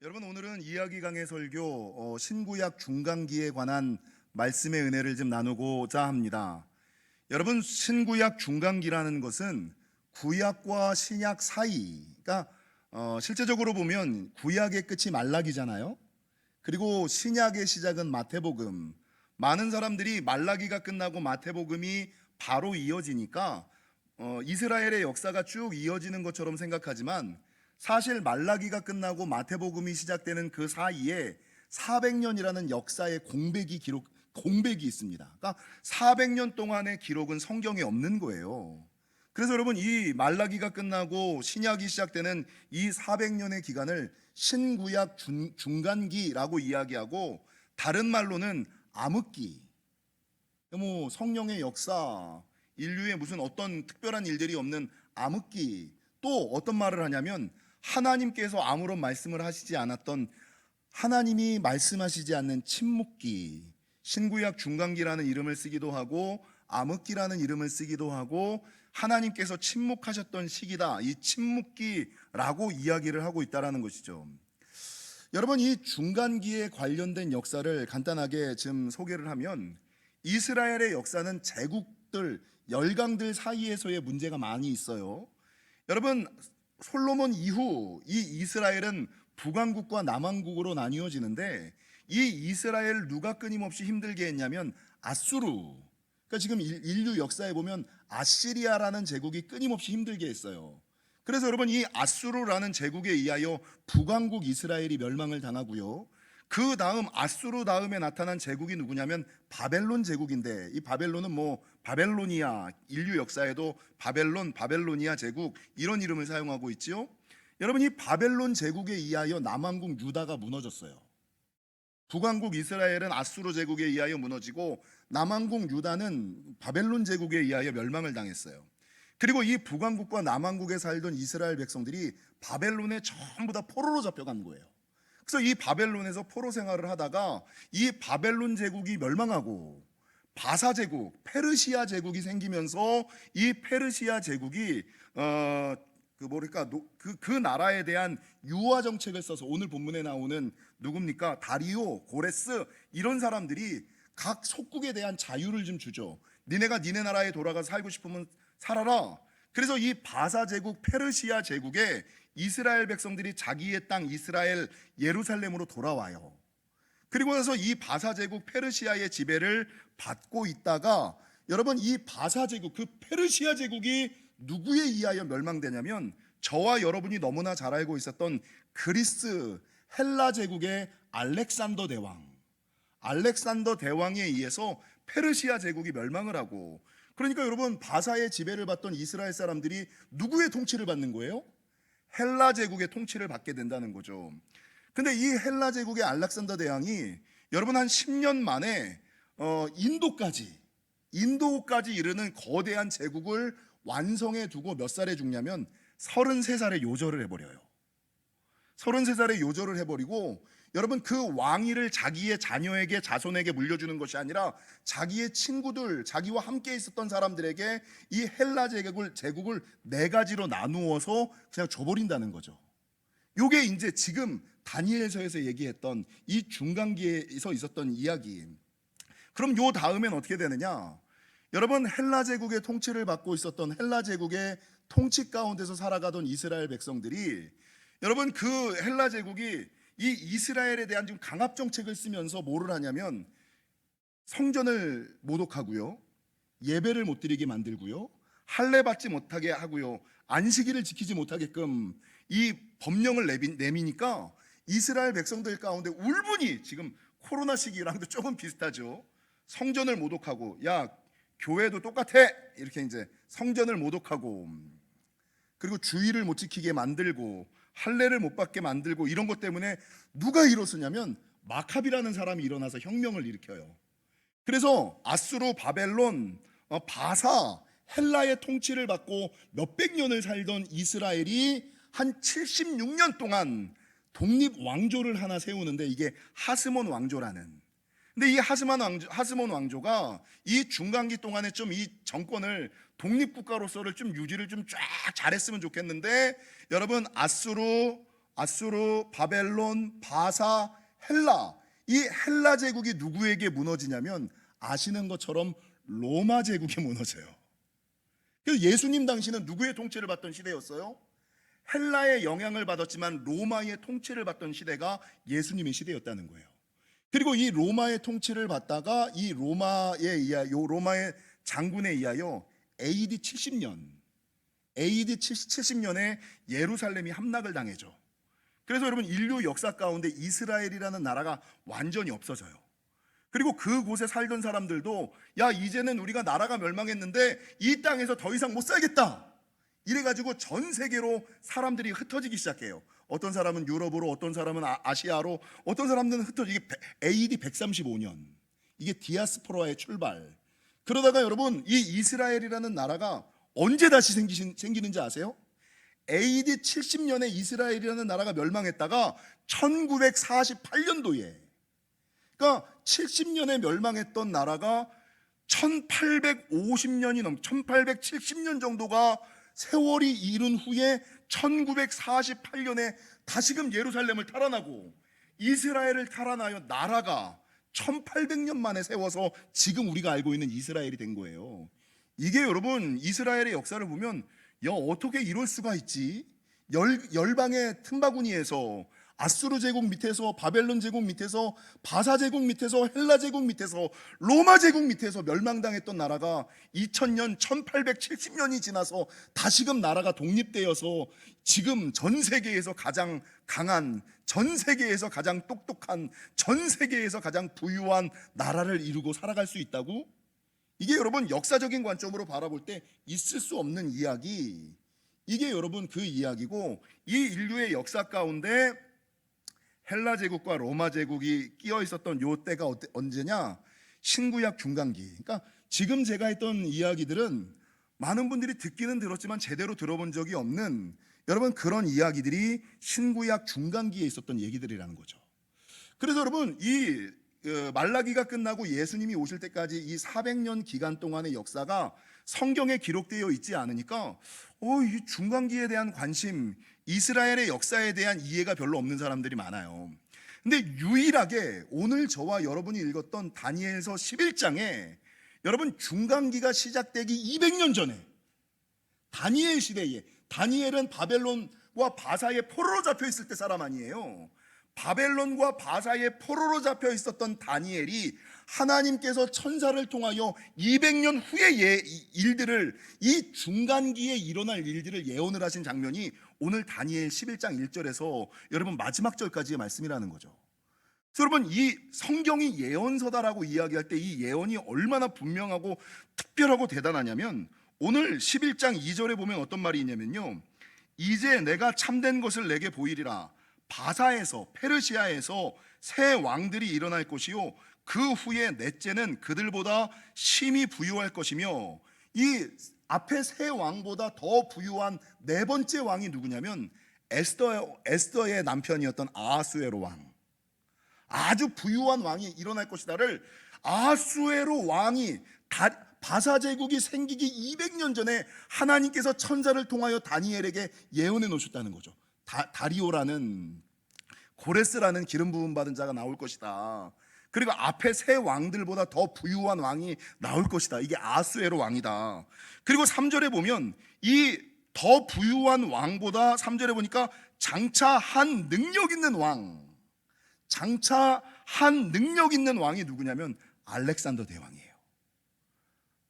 여러분, 오늘은 이야기 강해 설교 신구약 중간기에 관한 말씀의 은혜를 좀 나누고자 합니다. 여러분, 신구약 중간기라는 것은 구약과 신약 사이, 그러니까 실제적으로 보면 구약의 끝이 말라기잖아요. 그리고 신약의 시작은 마태복음. 많은 사람들이 말라기가 끝나고 마태복음이 바로 이어지니까 이스라엘의 역사가 쭉 이어지는 것처럼 생각하지만, 사실 말라기가 끝나고 마태복음이 시작되는 그 사이에 400년이라는 역사의 공백이 있습니다. 그러니까 400년 동안의 기록은 성경에 없는 거예요. 그래서 여러분, 이 말라기가 끝나고 신약이 시작되는 이 400년의 기간을 신구약 중간기라고 이야기하고, 다른 말로는 암흑기, 뭐 성령의 역사, 인류의 무슨 어떤 특별한 일들이 없는 암흑기, 또 어떤 말을 하냐면 하나님께서 아무런 말씀을 하시지 않았던, 하나님이 말씀하시지 않는 침묵기, 신구약 중간기라는 이름을 쓰기도 하고 암흑기라는 이름을 쓰기도 하고, 하나님께서 침묵하셨던 시기다, 이 침묵기라고 이야기를 하고 있다는 것이죠. 여러분, 이 중간기에 관련된 역사를 간단하게 좀 소개를 하면, 이스라엘의 역사는 제국들, 열강들 사이에서의 문제가 많이 있어요. 여러분, 솔로몬 이후 이 이스라엘은 북왕국과 남왕국으로 나뉘어지는데, 이 이스라엘 누가 끊임없이 힘들게 했냐면 아수르. 그러니까 지금 인류 역사에 보면 아시리아라는 제국이 끊임없이 힘들게 했어요. 그래서 여러분, 이 아수르라는 제국에 의하여 북왕국 이스라엘이 멸망을 당하고요, 그 다음 아수르 다음에 나타난 제국이 누구냐면 바벨론 제국인데, 이 바벨론은 뭐 바벨로니아, 인류 역사에도 바벨로니아 제국, 이런 이름을 사용하고 있지요. 여러분, 이 바벨론 제국에 의하여 남왕국 유다가 무너졌어요. 북왕국 이스라엘은 아수르 제국에 의하여 무너지고, 남왕국 유다는 바벨론 제국에 의하여 멸망을 당했어요. 그리고 이 북왕국과 남왕국에 살던 이스라엘 백성들이 바벨론에 전부 다 포로로 잡혀간 거예요. 그래서 이 바벨론에서 포로 생활을 하다가 이 바벨론 제국이 멸망하고 바사 제국, 페르시아 제국이 생기면서, 이 페르시아 제국이 그 나라에 대한 유화 정책을 써서, 오늘 본문에 나오는 누굽니까? 다리오, 고레스, 이런 사람들이 각 속국에 대한 자유를 좀 주죠. 니네가 니네 나라에 돌아가 살고 싶으면 살아라. 그래서 이 바사 제국, 페르시아 제국에 이스라엘 백성들이 자기의 땅 이스라엘 예루살렘으로 돌아와요. 그리고 나서 이 바사 제국, 페르시아의 지배를 받고 있다가, 여러분, 이 바사 제국, 그 페르시아 제국이 누구에 의하여 멸망되냐면, 저와 여러분이 너무나 잘 알고 있었던 그리스 헬라 제국의 알렉산더 대왕에 의해서 페르시아 제국이 멸망을 하고, 그러니까 여러분, 바사의 지배를 받던 이스라엘 사람들이 누구의 통치를 받는 거예요? 헬라 제국의 통치를 받게 된다는 거죠. 근데 이 헬라 제국의 알렉산더 대왕이 여러분 한 10년 만에 인도까지 이르는 거대한 제국을 완성해 두고 몇 살에 죽냐면 33살에 요절을 해버려요. 33살에 요절을 해버리고, 여러분, 그 왕위를 자기의 자녀에게, 자손에게 물려주는 것이 아니라 자기의 친구들, 자기와 함께 있었던 사람들에게 이 헬라 제국을 네 가지로 나누어서 그냥 줘버린다는 거죠. 요게 이제 지금 다니엘서에서 얘기했던 이 중간기에서 있었던 이야기. 그럼 요 다음엔 어떻게 되느냐? 여러분, 헬라 제국의 통치를 받고 있었던, 헬라 제국의 통치 가운데서 살아가던 이스라엘 백성들이, 여러분, 그 헬라 제국이 이 이스라엘에 대한 좀 강압 정책을 쓰면서 뭐를 하냐면, 성전을 모독하고요, 예배를 못 드리게 만들고요, 할례 받지 못하게 하고요, 안식일을 지키지 못하게끔 이 법령을 내미니까 이스라엘 백성들 가운데 울분이, 지금 코로나 시기랑도 조금 비슷하죠. 성전을 모독하고, 야, 교회도 똑같아, 이렇게 이제 성전을 모독하고, 그리고 주의를 못 지키게 만들고, 할례를 못 받게 만들고, 이런 것 때문에 누가 일어서냐면 마카비라는 사람이 일어나서 혁명을 일으켜요. 그래서 아수르, 바벨론, 바사, 헬라의 통치를 받고 몇백 년을 살던 이스라엘이 한 76년 동안 독립 왕조를 하나 세우는데, 이게 하스몬 왕조라는. 근데 이 하스몬 왕조가 이 중간기 동안에 좀 이 정권을, 독립국가로서를 좀 유지를 좀 쫙 잘했으면 좋겠는데, 여러분, 아수르, 아수르, 바벨론, 바사, 헬라, 이 헬라 제국이 누구에게 무너지냐면 아시는 것처럼 로마 제국이 무너져요. 그래서 예수님 당시는 누구의 통치를 받던 시대였어요? 헬라의 영향을 받았지만 로마의 통치를 받던 시대가 예수님의 시대였다는 거예요. 그리고 이 로마의 통치를 받다가 이 로마의 장군에 의하여 AD 70년에 예루살렘이 함락을 당해죠. 그래서 여러분 인류 역사 가운데 이스라엘이라는 나라가 완전히 없어져요. 그리고 그곳에 살던 사람들도 야 이제는 우리가 나라가 멸망했는데 이 땅에서 더 이상 못 살겠다 이래가지고 전 세계로 사람들이 흩어지기 시작해요. 어떤 사람은 유럽으로, 어떤 사람은 아시아로, 어떤 사람들은 이게 AD 135년 이게 디아스포라의 출발. 그러다가 여러분 이 이스라엘이라는 나라가 언제 다시 생기는지 아세요? AD 70년에 이스라엘이라는 나라가 멸망했다가 1948년도에, 그러니까 70년에 멸망했던 나라가 1870년 정도가 세월이 이른 후에 1948년에 다시금 예루살렘을 탈환하고 이스라엘을 탈환하여 나라가 1800년 만에 세워서 지금 우리가 알고 있는 이스라엘이 된 거예요. 이게 여러분 이스라엘의 역사를 보면 야 어떻게 이럴 수가 있지? 열방의 틈바구니에서 아수르 제국 밑에서, 바벨론 제국 밑에서, 바사 제국 밑에서, 헬라 제국 밑에서, 로마 제국 밑에서 멸망당했던 나라가 2000년 1870년이 지나서 다시금 나라가 독립되어서 지금 전 세계에서 가장 강한, 전 세계에서 가장 똑똑한, 전 세계에서 가장 부유한 나라를 이루고 살아갈 수 있다고? 이게 여러분 역사적인 관점으로 바라볼 때 있을 수 없는 이야기. 이게 여러분 그 이야기고, 이 인류의 역사 가운데 헬라 제국과 로마 제국이 끼어 있었던 요 때가 언제냐? 신구약 중간기. 그러니까 지금 제가 했던 이야기들은 많은 분들이 듣기는 들었지만 제대로 들어본 적이 없는 여러분 그런 이야기들이 신구약 중간기에 있었던 얘기들이라는 거죠. 그래서 여러분 이 말라기가 끝나고 예수님이 오실 때까지 이 400년 기간 동안의 역사가 성경에 기록되어 있지 않으니까 이 중간기에 대한 관심, 이스라엘의 역사에 대한 이해가 별로 없는 사람들이 많아요. 근데 유일하게 오늘 저와 여러분이 읽었던 다니엘서 11장에 여러분 중간기가 시작되기 200년 전에 다니엘 시대에, 다니엘은 바벨론과 바사의 포로로 잡혀 있을 때 사람 아니에요. 바벨론과 바사의 포로로 잡혀 있었던 다니엘이 하나님께서 천사를 통하여 200년 후의 일들을, 이 중간기에 일어날 일들을 예언을 하신 장면이 오늘 다니엘 11장 1절에서 여러분 마지막 절까지의 말씀이라는 거죠. 그래서 여러분 이 성경이 예언서다라고 이야기할 때 이 예언이 얼마나 분명하고 특별하고 대단하냐면 오늘 11장 2절에 보면 어떤 말이 있냐면요, 이제 내가 참된 것을 내게 보이리라. 바사에서, 페르시아에서 새 왕들이 일어날 것이요 그 후에 넷째는 그들보다 심히 부유할 것이며, 이 앞에 세 왕보다 더 부유한 네 번째 왕이 누구냐면 에스더의 남편이었던 아하수에로 왕, 아주 부유한 왕이 일어날 것이다를 아하수에로 왕이 바사 제국이 생기기 200년 전에 하나님께서 천사를 통하여 다니엘에게 예언해 놓으셨다는 거죠. 다리오라는, 고레스라는 기름 부음 받은 자가 나올 것이다. 그리고 앞에 세 왕들보다 더 부유한 왕이 나올 것이다. 이게 아하수에로 왕이다. 그리고 3절에 보면 이 더 부유한 왕보다 3절에 보니까 장차 한 능력 있는 왕, 장차 한 능력 있는 왕이 누구냐면 알렉산더 대왕이에요.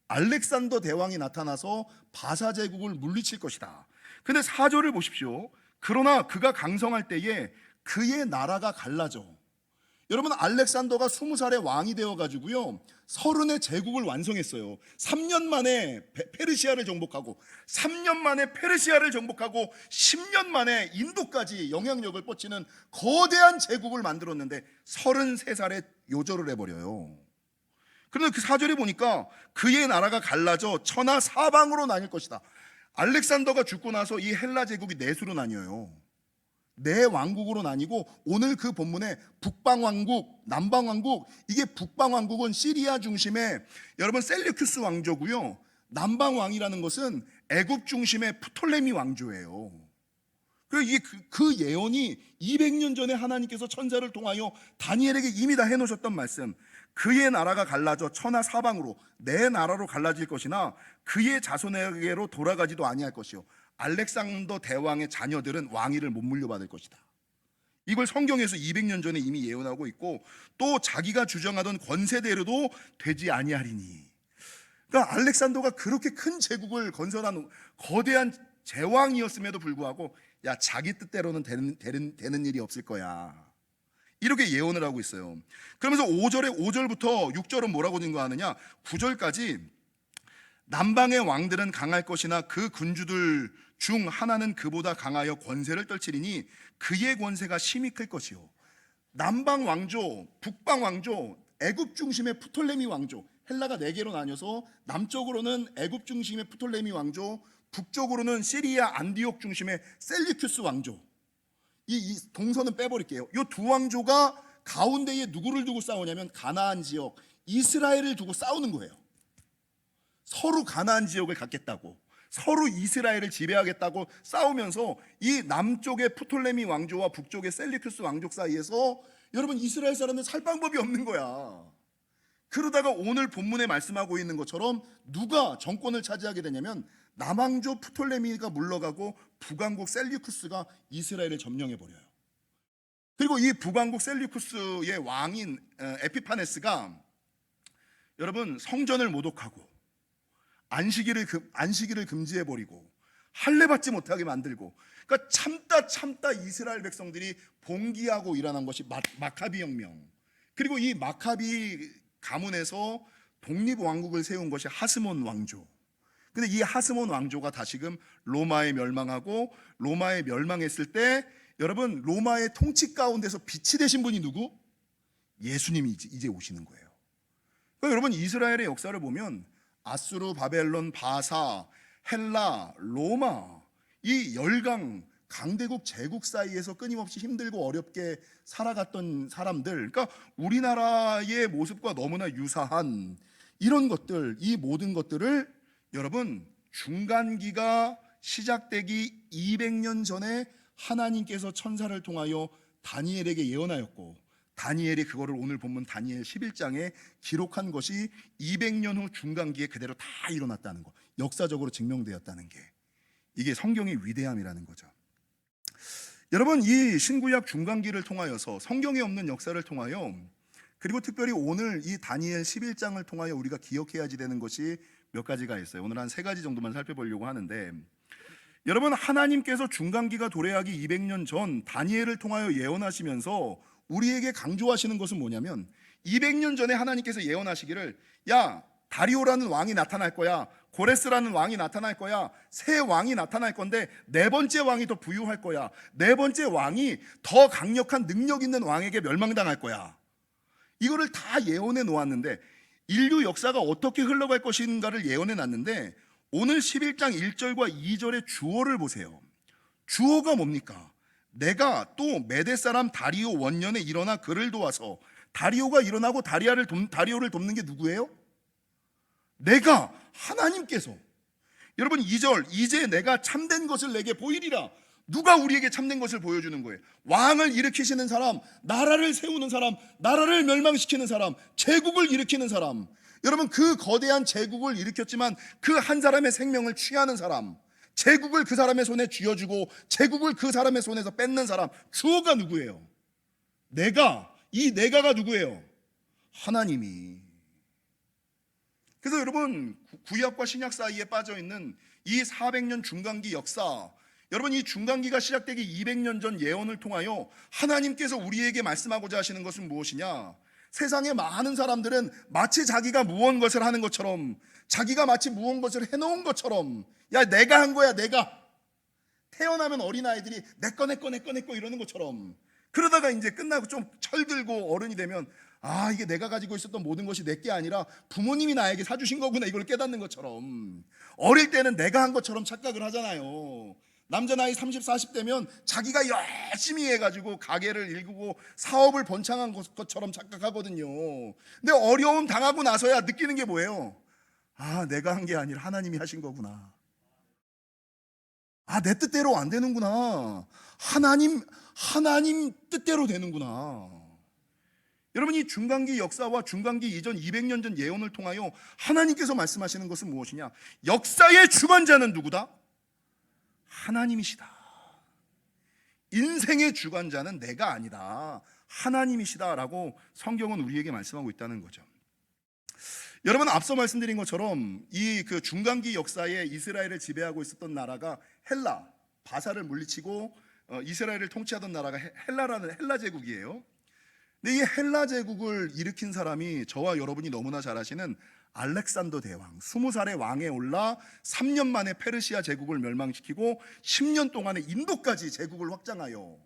알렉산더 대왕이 나타나서 바사 제국을 물리칠 것이다. 근데 4절을 보십시오. 그러나 그가 강성할 때에 그의 나라가 갈라져. 여러분 알렉산더가 20살에 왕이 되어가지고요 30의 제국을 완성했어요. 3년 만에 페르시아를 정복하고 3년 만에 페르시아를 정복하고 10년 만에 인도까지 영향력을 뻗치는 거대한 제국을 만들었는데 33살에 요절을 해버려요. 그런데 그 4절에 보니까 그의 나라가 갈라져 천하 사방으로 나뉠 것이다. 알렉산더가 죽고 나서 이 헬라 제국이 네 수로 나뉘어요. 네 왕국으로 나뉘고, 오늘 그 본문에 북방왕국, 남방왕국, 이게 북방왕국은 시리아 중심의 여러분 셀류큐스 왕조고요, 남방왕이라는 것은 애굽 중심의 프톨레미 왕조예요. 이게 그 예언이 200년 전에 하나님께서 천사를 통하여 다니엘에게 이미 다 해놓으셨던 말씀. 그의 나라가 갈라져 천하 사방으로 내 나라로 갈라질 것이나 그의 자손에게로 돌아가지도 아니할 것이요 알렉산더 대왕의 자녀들은 왕위를 못 물려받을 것이다. 이걸 성경에서 200년 전에 이미 예언하고 있고, 또 자기가 주장하던 권세대로도 되지 아니하리니. 그러니까 알렉산더가 그렇게 큰 제국을 건설한 거대한 제왕이었음에도 불구하고 야, 자기 뜻대로는 되는 일이 없을 거야, 이렇게 예언을 하고 있어요. 그러면서 5절부터 6절은 뭐라고 증거하느냐, 9절까지 남방의 왕들은 강할 것이나 그 군주들 중 하나는 그보다 강하여 권세를 떨치리니 그의 권세가 심히 클 것이요 남방 왕조, 북방 왕조, 애굽 중심의 프톨레미 왕조, 헬라가 4개로 나뉘어서 남쪽으로는 애굽 중심의 프톨레미 왕조, 북쪽으로는 시리아 안디옥 중심의 셀리큐스 왕조. 이 동서는 빼버릴게요. 이 두 왕조가 가운데에 누구를 두고 싸우냐면 가나안 지역 이스라엘을 두고 싸우는 거예요. 서로 가나안 지역을 갖겠다고, 서로 이스라엘을 지배하겠다고 싸우면서 이 남쪽의 프톨레미 왕조와 북쪽의 셀리큐스 왕족 사이에서 여러분 이스라엘 사람은 살 방법이 없는 거야. 그러다가 오늘 본문에 말씀하고 있는 것처럼 누가 정권을 차지하게 되냐면 남왕조 프톨레미가 물러가고 북왕국 셀리쿠스가 이스라엘을 점령해 버려요. 그리고 이 북왕국 셀리쿠스의 왕인 에피파네스가 여러분 성전을 모독하고 안식일을 금지해 버리고 할례 받지 못하게 만들고, 그러니까 참다 이스라엘 백성들이 봉기하고 일어난 것이 마카비 혁명. 그리고 이 마카비 가문에서 독립 왕국을 세운 것이 하스몬 왕조. 근데 이 하스몬 왕조가 다시금 로마에 멸망하고, 로마에 멸망했을 때 여러분 로마의 통치 가운데서 빛이 되신 분이 누구? 예수님이 이제 오시는 거예요. 그러니까 여러분 이스라엘의 역사를 보면 아수르, 바벨론, 바사, 헬라, 로마, 이 열강 강대국 제국 사이에서 끊임없이 힘들고 어렵게 살아갔던 사람들, 그러니까 우리나라의 모습과 너무나 유사한 이런 것들, 이 모든 것들을 여러분 중간기가 시작되기 200년 전에 하나님께서 천사를 통하여 다니엘에게 예언하였고, 다니엘이 그거를 오늘 본문 다니엘 11장에 기록한 것이 200년 후 중간기에 그대로 다 일어났다는 거, 역사적으로 증명되었다는 게, 이게 성경의 위대함이라는 거죠. 여러분 이 신구약 중간기를 통하여서 성경에 없는 역사를 통하여, 그리고 특별히 오늘 이 다니엘 11장을 통하여 우리가 기억해야지 되는 것이 몇 가지가 있어요. 오늘 한 3가지 정도만 살펴보려고 하는데, 여러분 하나님께서 중간기가 도래하기 200년 전 다니엘을 통하여 예언하시면서 우리에게 강조하시는 것은 뭐냐면, 200년 전에 하나님께서 예언하시기를 야, 다리오라는 왕이 나타날 거야, 고레스라는 왕이 나타날 거야, 새 왕이 나타날 건데 4번째 왕이 더 부유할 거야, 4번째 왕이 더 강력한 능력 있는 왕에게 멸망당할 거야. 이거를 다 예언해 놓았는데, 인류 역사가 어떻게 흘러갈 것인가를 예언해 놨는데, 오늘 11장 1절과 2절의 주어를 보세요. 주어가 뭡니까? 내가 또 메대 사람 다리오 원년에 일어나 그를 도와서. 다리오가 일어나고 다리오를 돕는 게 누구예요? 내가, 하나님께서. 여러분 2절, 이제 내가 참된 것을 내게 보이리라. 누가 우리에게 참된 것을 보여주는 거예요? 왕을 일으키시는 사람, 나라를 세우는 사람, 나라를 멸망시키는 사람, 제국을 일으키는 사람. 여러분 그 거대한 제국을 일으켰지만 그 한 사람의 생명을 취하는 사람, 제국을 그 사람의 손에 쥐어주고 제국을 그 사람의 손에서 뺏는 사람, 주어가 누구예요? 내가. 이 내가가 누구예요? 하나님이. 그래서 여러분 구약과 신약 사이에 빠져있는 이 400년 중간기 역사, 여러분 이 중간기가 시작되기 200년 전 예언을 통하여 하나님께서 우리에게 말씀하고자 하시는 것은 무엇이냐? 세상의 많은 사람들은 마치 자기가 무언 것을 하는 것처럼, 자기가 마치 무언 것을 해놓은 것처럼, 야 내가 한 거야, 내가. 태어나면 어린아이들이 내꺼 이러는 것처럼, 그러다가 이제 끝나고 좀 철들고 어른이 되면 아, 이게 내가 가지고 있었던 모든 것이 내게 아니라 부모님이 나에게 사주신 거구나, 이걸 깨닫는 것처럼, 어릴 때는 내가 한 것처럼 착각을 하잖아요. 남자 나이 30, 40대면 자기가 열심히 해가지고 가게를 일구고 사업을 번창한 것처럼 착각하거든요. 근데 어려움 당하고 나서야 느끼는 게 뭐예요? 아, 내가 한 게 아니라 하나님이 하신 거구나. 아, 내 뜻대로 안 되는구나. 하나님 뜻대로 되는구나. 여러분, 이 중간기 역사와 중간기 이전 200년 전 예언을 통하여 하나님께서 말씀하시는 것은 무엇이냐? 역사의 주관자는 누구다? 하나님이시다. 인생의 주관자는 내가 아니다, 하나님이시다라고 성경은 우리에게 말씀하고 있다는 거죠. 여러분, 앞서 말씀드린 것처럼 이 그 중간기 역사에 이스라엘을 지배하고 있었던 나라가 헬라, 바사를 물리치고 이스라엘을 통치하던 나라가 헬라라는 헬라 제국이에요. 근데 이 헬라 제국을 일으킨 사람이 저와 여러분이 너무나 잘 아시는 알렉산더 대왕. 20살의 왕에 올라 3년 만에 페르시아 제국을 멸망시키고 10년 동안에 인도까지 제국을 확장하여,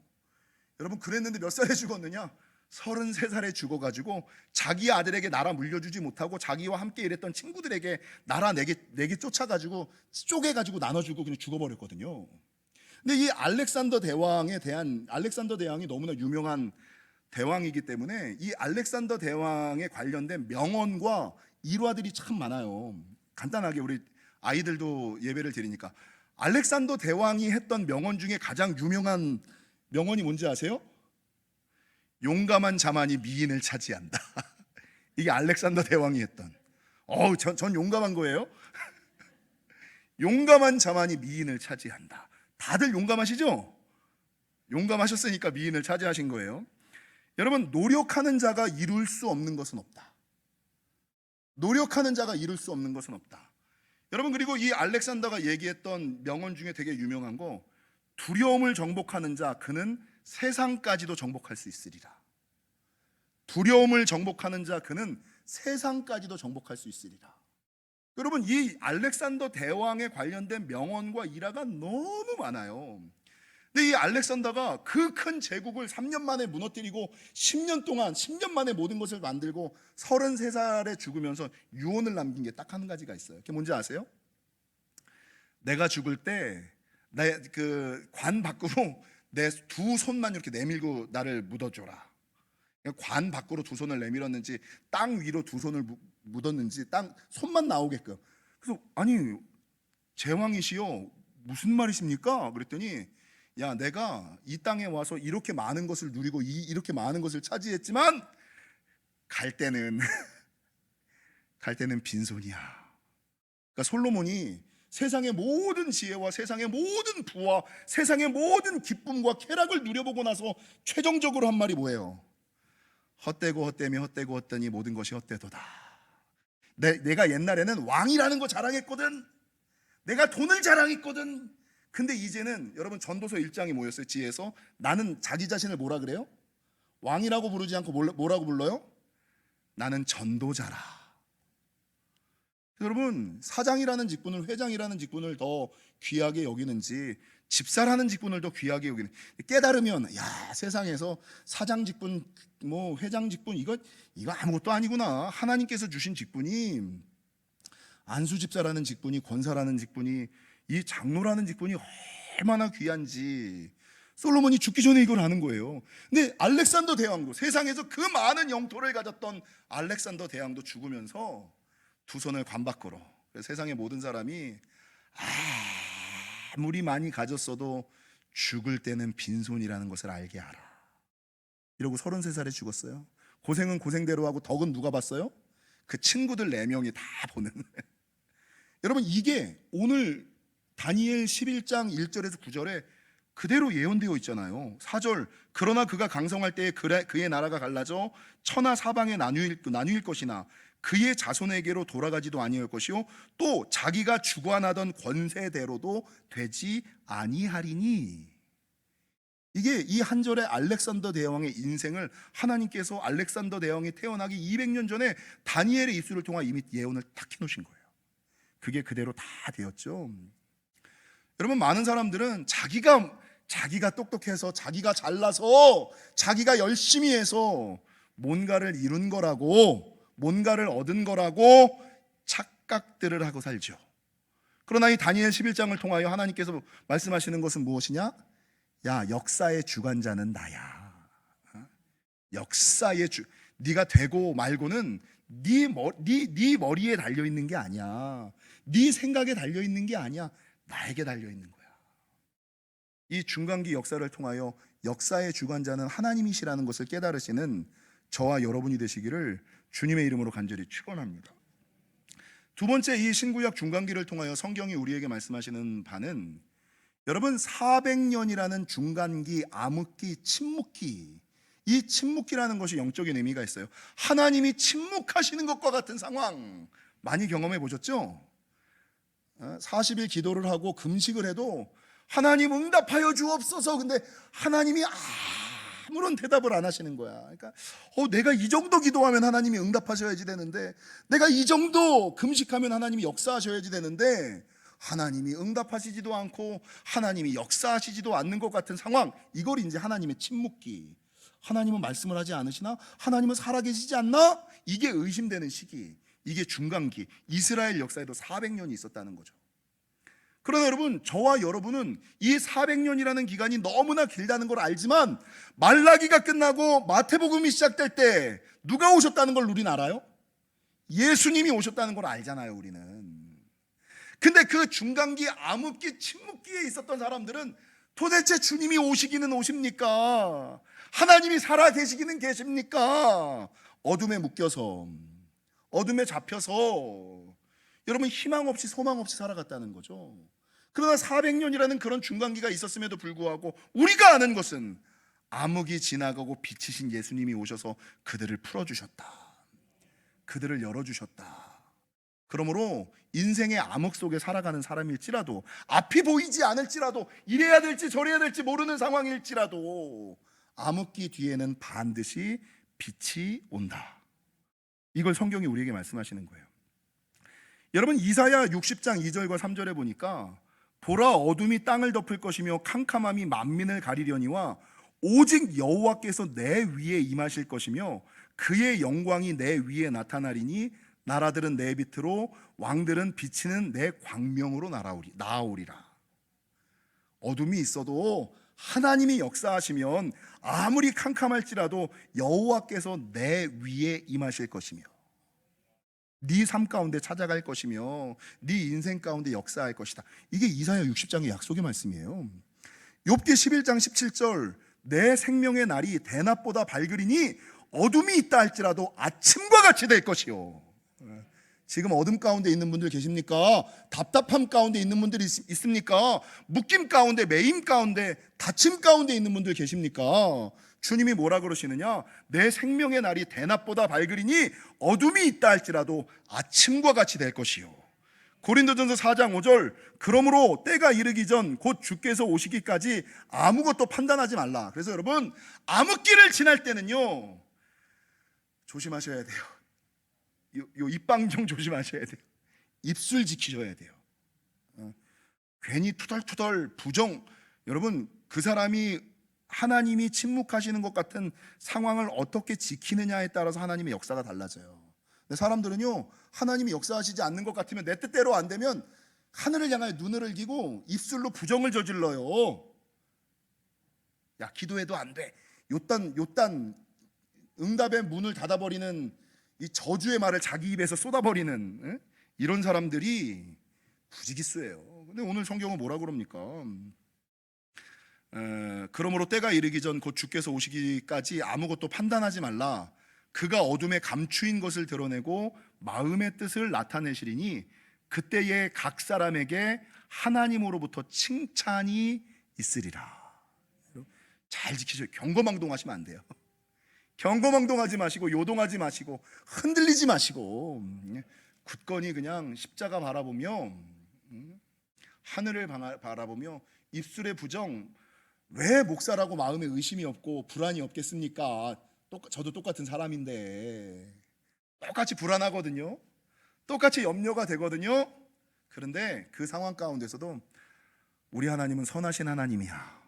여러분, 그랬는데 몇 살에 죽었느냐? 33살에 죽어가지고 자기 아들에게 나라 물려주지 못하고 자기와 함께 일했던 친구들에게 나라 네개 쫓아가지고 쪼개가지고 나눠주고 그냥 죽어버렸거든요. 근데 이 알렉산더 대왕이 너무나 유명한 대왕이기 때문에 이 알렉산더 대왕에 관련된 명언과 일화들이 참 많아요. 간단하게 우리 아이들도 예배를 드리니까, 알렉산더 대왕이 했던 명언 중에 가장 유명한 명언이 뭔지 아세요? 용감한 자만이 미인을 차지한다. 이게 알렉산더 대왕이 했던. 전 용감한 거예요. 용감한 자만이 미인을 차지한다. 다들 용감하시죠? 용감하셨으니까 미인을 차지하신 거예요. 여러분, 노력하는 자가 이룰 수 없는 것은 없다. 노력하는 자가 이룰 수 없는 것은 없다. 여러분, 그리고 이 알렉산더가 얘기했던 명언 중에 되게 유명한 거, 두려움을 정복하는 자 그는 세상까지도 정복할 수 있으리라. 두려움을 정복하는 자 그는 세상까지도 정복할 수 있으리라. 여러분, 이 알렉산더 대왕에 관련된 명언과 일화가 너무 많아요. 근데 이 알렉산더가 그 큰 제국을 3년 만에 무너뜨리고 10년 만에 모든 것을 만들고 33살에 죽으면서 유언을 남긴 게 딱 한 가지가 있어요. 그게 뭔지 아세요? 내가 죽을 때 그 관 밖으로 내 두 손만 이렇게 내밀고 나를 묻어줘라. 관 밖으로 두 손을 내밀었는지 땅 위로 두 손을 묻었는지 땅 손만 나오게끔. 그래서 아니, 제왕이시여 무슨 말이십니까? 그랬더니, 야, 내가 이 땅에 와서 이렇게 많은 것을 누리고 이렇게 많은 것을 차지했지만 갈 때는 빈손이야. 그러니까 솔로몬이 세상의 모든 지혜와 세상의 모든 부와 세상의 모든 기쁨과 쾌락을 누려보고 나서 최종적으로 한 말이 뭐예요? 헛되고 헛되며 헛되고 헛되니 모든 것이 헛되도다. 내가 옛날에는 왕이라는 거 자랑했거든. 내가 돈을 자랑했거든. 근데 이제는, 여러분, 전도서 1장이 뭐였어요? 지혜에서 나는 자기 자신을 뭐라 그래요? 왕이라고 부르지 않고 뭐라고 불러요? 나는 전도자라. 여러분, 사장이라는 직분을, 회장이라는 직분을 더 귀하게 여기는지 집사라는 직분을 더 귀하게 여기는, 깨달으면, 야, 세상에서 사장 직분, 회장 직분, 이거 아무것도 아니구나. 하나님께서 주신 직분이, 안수 집사라는 직분이, 권사라는 직분이, 이 장로라는 직분이 얼마나 귀한지 솔로몬이 죽기 전에 이걸 아는 거예요. 근데 알렉산더 대왕도, 세상에서 그 많은 영토를 가졌던 알렉산더 대왕도 죽으면서 두 손을 관 밖으로, 세상의 모든 사람이 아무리 많이 가졌어도 죽을 때는 빈손이라는 것을 알게 하라. 이러고 33살에 죽었어요. 고생은 고생대로 하고 덕은 누가 봤어요? 그 친구들 4명이 다 보는. 여러분, 이게 오늘 다니엘 11장 1절에서 9절에 그대로 예언되어 있잖아요. 4절, 그러나 그가 강성할 때에 그의 나라가 갈라져 천하 사방에 나누일 것이나 그의 자손에게로 돌아가지도 아니할 것이요 또 자기가 주관하던 권세대로도 되지 아니하리니. 이게 이 한 절의 알렉산더 대왕의 인생을 하나님께서 알렉산더 대왕이 태어나기 200년 전에 다니엘의 입술을 통해 이미 예언을 딱 해놓으신 거예요. 그게 그대로 다 되었죠. 여러분, 많은 사람들은 자기가 똑똑해서, 자기가 잘나서, 자기가 열심히 해서 뭔가를 이룬 거라고, 뭔가를 얻은 거라고 착각들을 하고 살죠. 그러나 이 다니엘 11장을 통하여 하나님께서 말씀하시는 것은 무엇이냐? 야, 역사의 주관자는 나야. 네가 되고 말고는 네 머리에 달려 있는 게 아니야. 네 생각에 달려 있는 게 아니야. 나에게 달려 있는 거야. 이 중간기 역사를 통하여 역사의 주관자는 하나님이시라는 것을 깨달으시는 저와 여러분이 되시기를 주님의 이름으로 간절히 축원합니다. 두 번째, 이 신구약 중간기를 통하여 성경이 우리에게 말씀하시는 바는, 여러분, 400년이라는 중간기, 암흑기, 침묵기, 이 침묵기라는 것이 영적인 의미가 있어요. 하나님이 침묵하시는 것과 같은 상황 많이 경험해 보셨죠? 40일 기도를 하고 금식을 해도 하나님 응답하여 주옵소서, 근데 하나님이 아무런 대답을 안 하시는 거야. 그러니까 내가 이 정도 기도하면 하나님이 응답하셔야지 되는데, 내가 이 정도 금식하면 하나님이 역사하셔야지 되는데, 하나님이 응답하시지도 않고 하나님이 역사하시지도 않는 것 같은 상황, 이걸 이제 하나님의 침묵기, 하나님은 말씀을 하지 않으시나? 하나님은 살아계시지 않나? 이게 의심되는 시기, 이게 중간기, 이스라엘 역사에도 400년이 있었다는 거죠. 그러나 여러분, 저와 여러분은 이 400년이라는 기간이 너무나 길다는 걸 알지만, 말라기가 끝나고 마태복음이 시작될 때 누가 오셨다는 걸 우리는 알아요? 예수님이 오셨다는 걸 알잖아요, 우리는. 근데 그 중간기, 암흑기, 침묵기에 있었던 사람들은 도대체 주님이 오시기는 오십니까? 하나님이 살아 계시기는 계십니까? 어둠에 묶여서, 어둠에 잡혀서 여러분 희망 없이 소망 없이 살아갔다는 거죠. 그러나 400년이라는 그런 중간기가 있었음에도 불구하고 우리가 아는 것은 암흑이 지나가고 빛이신 예수님이 오셔서 그들을 풀어주셨다, 그들을 열어주셨다. 그러므로 인생의 암흑 속에 살아가는 사람일지라도, 앞이 보이지 않을지라도, 이래야 될지 저래야 될지 모르는 상황일지라도 암흑기 뒤에는 반드시 빛이 온다. 이걸 성경이 우리에게 말씀하시는 거예요. 여러분, 이사야 60장 2절과 3절에 보니까, 보라, 어둠이 땅을 덮을 것이며 캄캄함이 만민을 가리려니와 오직 여호와께서 내 위에 임하실 것이며 그의 영광이 내 위에 나타나리니 나라들은 내 빛으로, 왕들은 비치는 내 광명으로 나아오리라. 어둠이 있어도 하나님이 역사하시면 아무리 캄캄할지라도 여호와께서 내 위에 임하실 것이며 네 삶 가운데 찾아갈 것이며 네 인생 가운데 역사할 것이다. 이게 이사야 60장의 약속의 말씀이에요. 욥기 11장 17절, 내 생명의 날이 대낮보다 밝으리니 어둠이 있다 할지라도 아침과 같이 될 것이요. 지금 어둠 가운데 있는 분들 계십니까? 답답함 가운데 있는 분들이 있습니까? 묶임 가운데, 매임 가운데, 다침 가운데 있는 분들 계십니까? 주님이 뭐라 그러시느냐? 내 생명의 날이 대낮보다 밝으리니 어둠이 있다 할지라도 아침과 같이 될 것이요. 고린도전서 4장 5절, 그러므로 때가 이르기 전 곧 주께서 오시기까지 아무것도 판단하지 말라. 그래서 여러분, 암흑기를 지날 때는요, 조심하셔야 돼요. 요 입방정 조심하셔야 돼요. 입술 지키셔야 돼요. 괜히 투덜투덜 부정, 여러분, 그 사람이 하나님이 침묵하시는 것 같은 상황을 어떻게 지키느냐에 따라서 하나님의 역사가 달라져요. 근데 사람들은요, 하나님이 역사하시지 않는 것 같으면, 내 뜻대로 안 되면 하늘을 향하여 눈을 흘기고 입술로 부정을 저질러요. 야, 기도해도 안 돼. 요딴 응답의 문을 닫아버리는 이 저주의 말을 자기 입에서 쏟아버리는 이런 사람들이 부지기수예요. 근데 오늘 성경은 뭐라 그럽니까? 그러므로 때가 이르기 전 곧 주께서 오시기까지 아무것도 판단하지 말라. 그가 어둠에 감추인 것을 드러내고 마음의 뜻을 나타내시리니 그때에 각 사람에게 하나님으로부터 칭찬이 있으리라. 잘 지키셔요. 경거망동하시면 안 돼요. 경거망동하지 마시고 요동하지 마시고 흔들리지 마시고 굳건히 그냥 십자가 바라보며 하늘을 바라보며 입술의 부정, 왜 목사라고 마음에 의심이 없고 불안이 없겠습니까? 저도 똑같은 사람인데 똑같이 불안하거든요. 똑같이 염려가 되거든요. 그런데 그 상황 가운데서도 우리 하나님은 선하신 하나님이야.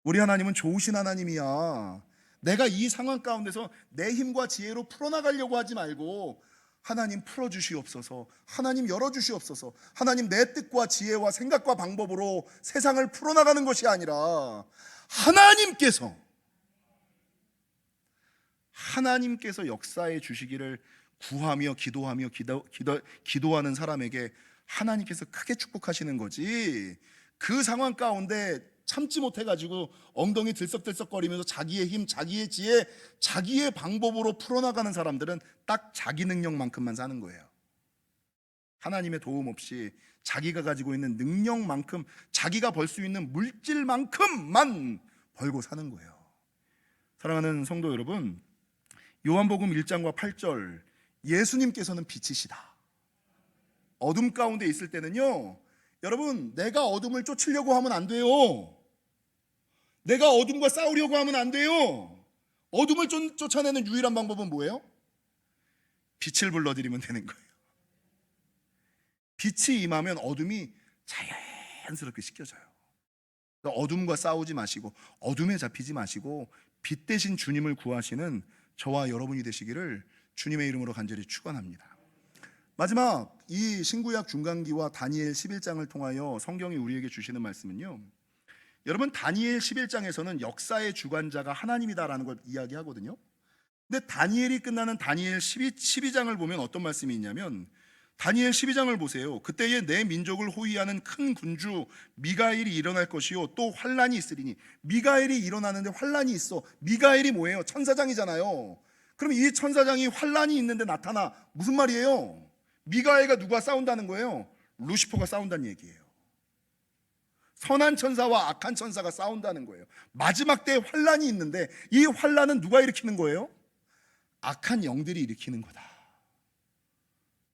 우리 하나님은 좋으신 하나님이야. 내가 이 상황 가운데서 내 힘과 지혜로 풀어나가려고 하지 말고, 하나님 풀어주시옵소서, 하나님 열어주시옵소서, 하나님 내 뜻과 지혜와 생각과 방법으로 세상을 풀어나가는 것이 아니라 하나님께서 역사해 주시기를 구하며 기도하며 기도하는 사람에게 하나님께서 크게 축복하시는 거지, 그 상황 가운데 참지 못해가지고 엉덩이 들썩들썩거리면서 자기의 힘, 자기의 지혜, 자기의 방법으로 풀어나가는 사람들은 딱 자기 능력만큼만 사는 거예요. 하나님의 도움 없이 자기가 가지고 있는 능력만큼, 자기가 벌 수 있는 물질만큼만 벌고 사는 거예요. 사랑하는 성도 여러분, 요한복음 1장과 8절, 예수님께서는 빛이시다. 어둠 가운데 있을 때는요, 여러분, 내가 어둠을 쫓으려고 하면 안 돼요. 내가 어둠과 싸우려고 하면 안 돼요. 어둠을 쫓아내는 유일한 방법은 뭐예요? 빛을 불러들이면 되는 거예요. 빛이 임하면 어둠이 자연스럽게 씻겨져요. 그러니까 어둠과 싸우지 마시고, 어둠에 잡히지 마시고, 빛 대신 주님을 구하시는 저와 여러분이 되시기를 주님의 이름으로 간절히 축원합니다. 마지막, 이 신구약 중간기와 다니엘 11장을 통하여 성경이 우리에게 주시는 말씀은요, 여러분, 다니엘 11장에서는 역사의 주관자가 하나님이다라는 걸 이야기하거든요. 근데 다니엘이 끝나는 다니엘 12장을 보면 어떤 말씀이 있냐면, 다니엘 12장을 보세요. 그때에 내 민족을 호위하는 큰 군주 미가엘이 일어날 것이요, 또 환란이 있으리니. 미가엘이 일어나는데 환란이 있어. 미가엘이 뭐예요? 천사장이잖아요. 그럼 이 천사장이 환란이 있는데 나타나. 무슨 말이에요? 미가엘과 누가 싸운다는 거예요? 루시퍼가 싸운다는 얘기예요. 선한 천사와 악한 천사가 싸운다는 거예요. 마지막 때에 환란이 있는데, 이 환란은 누가 일으키는 거예요? 악한 영들이 일으키는 거다.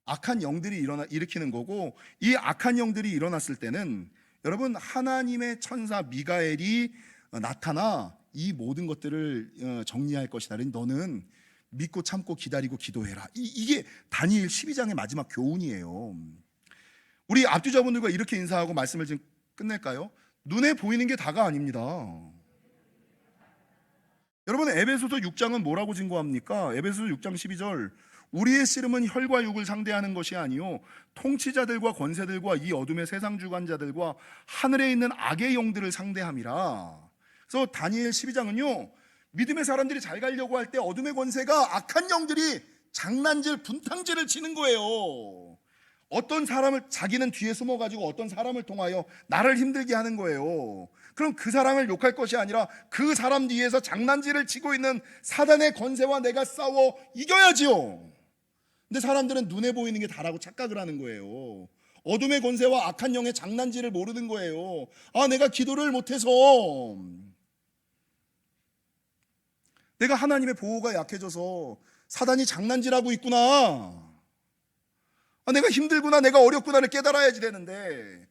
악한 영들이 일으키는 거고, 이 악한 영들이 일어났을 때는 여러분, 하나님의 천사 미가엘이 나타나 이 모든 것들을 정리할 것이다. 너는 믿고 참고 기다리고 기도해라. 이게 다니엘 12장의 마지막 교훈이에요. 우리 앞주자분들과 이렇게 인사하고 말씀을 좀 끝낼까요? 눈에 보이는 게 다가 아닙니다. 여러분, 에베소서 6장은 뭐라고 증거합니까? 에베소서 6장 12절, 우리의 씨름은 혈과 육을 상대하는 것이 아니요 통치자들과 권세들과 이 어둠의 세상 주관자들과 하늘에 있는 악의 영들을 상대함이라. 그래서 다니엘 12장은요, 믿음의 사람들이 잘 가려고 할 때 어둠의 권세가, 악한 영들이 장난질, 분탕질을 치는 거예요. 어떤 사람을, 자기는 뒤에 숨어가지고 어떤 사람을 통하여 나를 힘들게 하는 거예요. 그럼 그 사람을 욕할 것이 아니라 그 사람 뒤에서 장난질을 치고 있는 사단의 권세와 내가 싸워 이겨야지요. 근데 사람들은 눈에 보이는 게 다라고 착각을 하는 거예요. 어둠의 권세와 악한 영의 장난질을 모르는 거예요. 아, 내가 기도를 못해서, 내가 하나님의 보호가 약해져서 사단이 장난질하고 있구나. 아, 내가 힘들구나, 내가 어렵구나를 깨달아야지 되는데,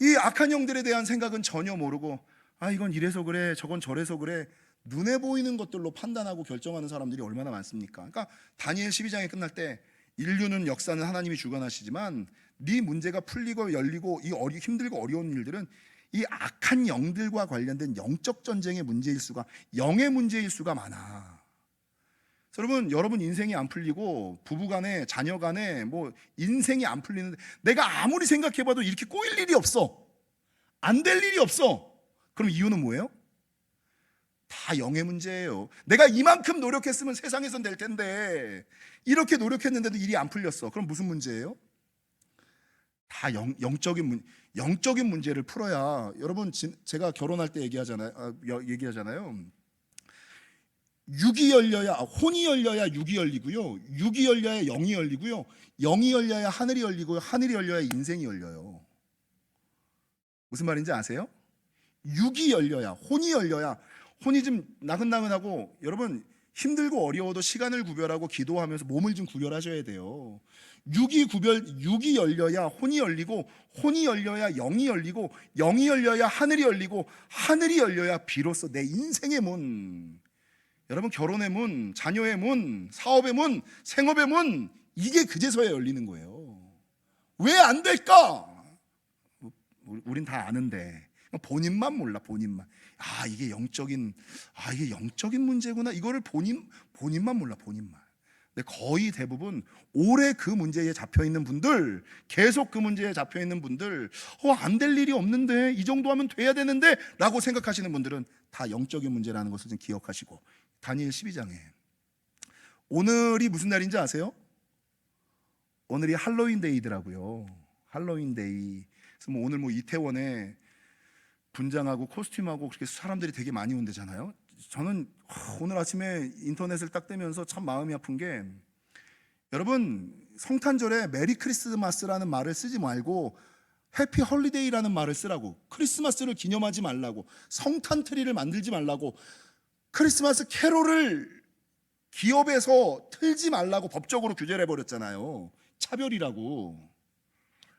이 악한 영들에 대한 생각은 전혀 모르고, 아, 이건 이래서 그래, 저건 저래서 그래, 눈에 보이는 것들로 판단하고 결정하는 사람들이 얼마나 많습니까? 그러니까 다니엘 12장이 끝날 때, 인류는, 역사는 하나님이 주관하시지만 네 문제가 풀리고 열리고 이 힘들고 어려운 일들은 이 악한 영들과 관련된 영적 전쟁의 문제일 수가, 영의 문제일 수가 많아. 여러분 인생이 안 풀리고 부부간에, 자녀간에 뭐 인생이 안 풀리는데, 내가 아무리 생각해봐도 이렇게 꼬일 일이 없어. 안 될 일이 없어. 그럼 이유는 뭐예요? 다 영의 문제예요. 내가 이만큼 노력했으면 세상에선 될 텐데 이렇게 노력했는데도 일이 안 풀렸어. 그럼 무슨 문제예요? 다 영적인 문제를 풀어야. 여러분, 제가 결혼할 때 얘기하잖아요. 육이 열려야, 혼이 열려야 육이 열리고요, 육이 열려야 영이 열리고요, 영이 열려야 하늘이 열리고요, 하늘이 열려야 인생이 열려요. 무슨 말인지 아세요? 육이 열려야, 혼이 열려야. 혼이 좀 나긋나긋하고, 여러분 힘들고 어려워도 시간을 구별하고 기도하면서 몸을 좀 구별하셔야 돼요. 육이 열려야 혼이 열리고, 혼이 열려야 영이 열리고, 영이 열려야 하늘이 열리고, 하늘이 열려야 비로소 내 인생의 문, 여러분 결혼의 문, 자녀의 문, 사업의 문, 생업의 문, 이게 그제서야 열리는 거예요. 왜 안 될까? 우린 다 아는데 본인만 몰라. 본인만. 이게 영적인 문제구나. 이거를 본인만 몰라. 본인만. 근데 거의 대부분 오래 그 문제에 잡혀 있는 분들, 계속 그 문제에 잡혀 있는 분들, 안 될 일이 없는데, 이 정도 하면 돼야 되는데 라고 생각하시는 분들은 다 영적인 문제라는 것을 좀 기억하시고, 다니엘 12장에 오늘이 무슨 날인지 아세요? 오늘이 할로윈 데이더라고요. 할로윈 데이. 그래서 오늘 이태원에 분장하고 코스튬하고 그렇게 사람들이 되게 많이 온대잖아요. 저는 오늘 아침에 인터넷을 딱 뜨면서 참 마음이 아픈 게, 여러분 성탄절에 메리 크리스마스라는 말을 쓰지 말고 해피 홀리데이라는 말을 쓰라고. 크리스마스를 기념하지 말라고, 성탄 트리를 만들지 말라고, 크리스마스 캐롤을 기업에서 틀지 말라고 법적으로 규제를 해버렸잖아요. 차별이라고.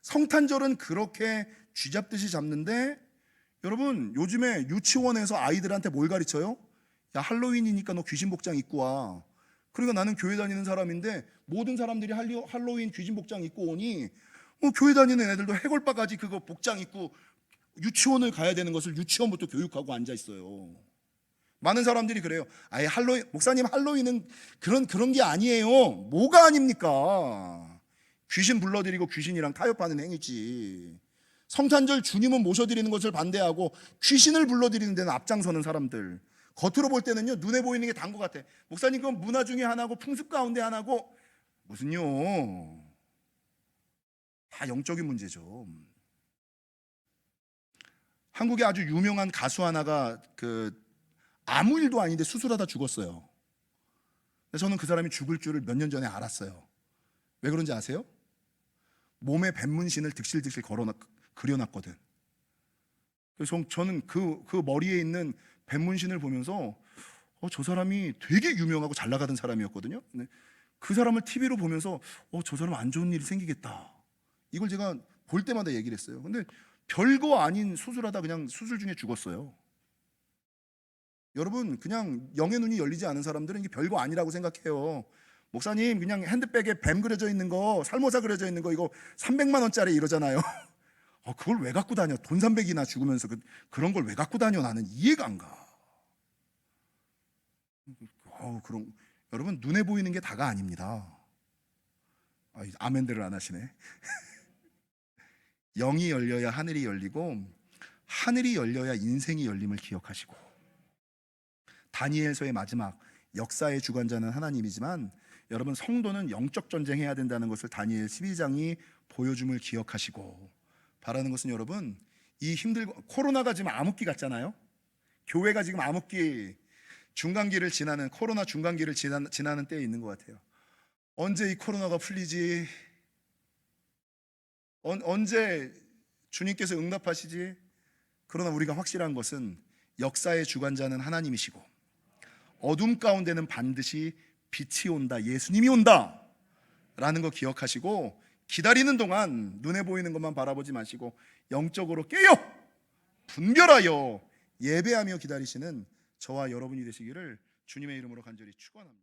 성탄절은 그렇게 쥐잡듯이 잡는데, 여러분 요즘에 유치원에서 아이들한테 뭘 가르쳐요? 야, 할로윈이니까 너 귀신 복장 입고 와. 그러니까 나는 교회 다니는 사람인데 모든 사람들이 할로윈 귀신 복장 입고 오니 교회 다니는 애들도 해골바가지 그거 복장 입고 유치원을 가야 되는 것을 유치원부터 교육하고 앉아 있어요. 많은 사람들이 그래요. 아예 할로윈, 목사님 할로윈은 그런 게 아니에요. 뭐가 아닙니까? 귀신 불러들이고 귀신이랑 타협하는 행위지. 성탄절 주님은 모셔드리는 것을 반대하고 귀신을 불러드리는 데는 앞장서는 사람들. 겉으로 볼 때는요, 눈에 보이는 게 다인 것 같아. 목사님 그건 문화 중에 하나고 풍습 가운데 하나고. 무슨요? 다 영적인 문제죠. 한국에 아주 유명한 가수 하나가 아무 일도 아닌데 수술하다 죽었어요. 저는 그 사람이 죽을 줄을 몇 년 전에 알았어요. 왜 그런지 아세요? 몸에 뱀문신을 득실득실 그려놨거든. 그래서 저는 그 머리에 있는 뱀문신을 보면서 저 사람이 되게 유명하고 잘 나가던 사람이었거든요. 근데 그 사람을 TV로 보면서 저 사람 안 좋은 일이 생기겠다. 이걸 제가 볼 때마다 얘기를 했어요. 근데 별거 아닌 수술하다 그냥 수술 중에 죽었어요. 여러분 그냥 영의 눈이 열리지 않은 사람들은 이게 별거 아니라고 생각해요. 목사님 그냥 핸드백에 뱀 그려져 있는 거, 살모사 그려져 있는 거 이거 300만 원짜리 이러잖아요. 그걸 왜 갖고 다녀? 돈 300이나 죽으면서 그런 걸 왜 갖고 다녀? 나는 이해가 안 가. 그럼 여러분 눈에 보이는 게 다가 아닙니다. 아멘들을 안 하시네. 영이 열려야 하늘이 열리고 하늘이 열려야 인생이 열림을 기억하시고, 다니엘서의 마지막 역사의 주관자는 하나님이지만 여러분 성도는 영적 전쟁해야 된다는 것을 다니엘 12장이 보여줌을 기억하시고, 바라는 것은 여러분 이 코로나가 지금 암흑기 같잖아요. 교회가 지금 암흑기 중간기를 지나는, 코로나 중간기를 지나는 때에 있는 것 같아요. 언제 이 코로나가 풀리지? 언제 주님께서 응답하시지? 그러나 우리가 확실한 것은 역사의 주관자는 하나님이시고 어둠 가운데는 반드시 빛이 온다, 예수님이 온다 라는 거 기억하시고, 기다리는 동안 눈에 보이는 것만 바라보지 마시고 영적으로 깨어 분별하여 예배하며 기다리시는 저와 여러분이 되시기를 주님의 이름으로 간절히 축원합니다.